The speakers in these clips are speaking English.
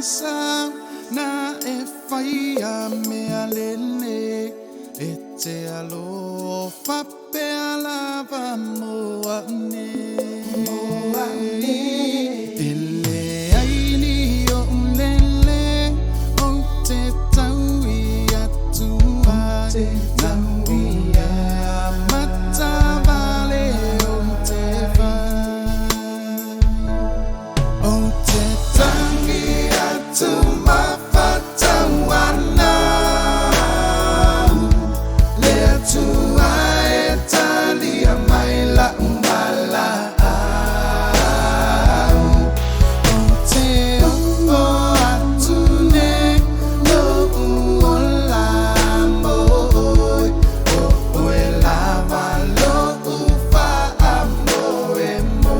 Isang na e faya me alele e te alo fa pe ala va mo ane ele ai ni o lele o te tau ia tua tau ia mata vale o te vai o te tangi to my fatawana le to Italia mai la umala te o atune no uola mo o e lava lo ufa amore mo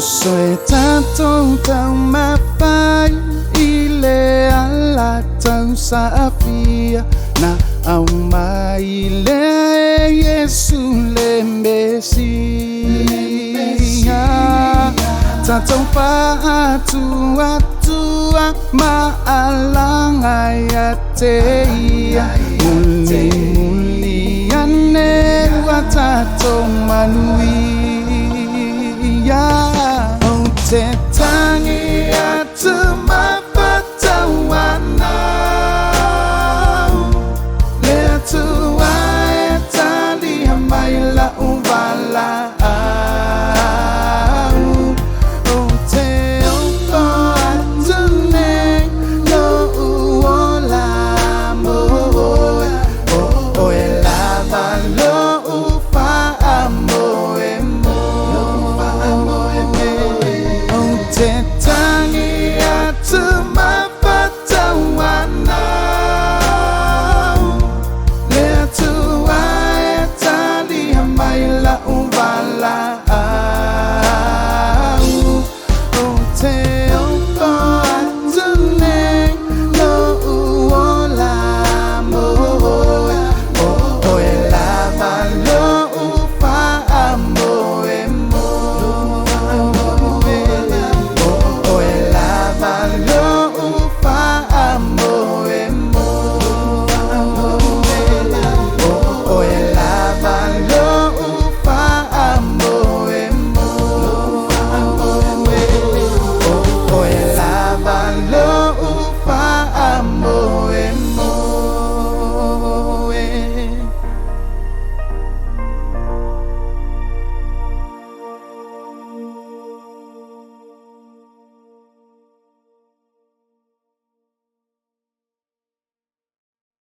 Soy tanto tau mapai ile ala tau safia na au mai le Yesu le Mesia tanto pa atua ma alanga ya te muli ane watato manui te tangi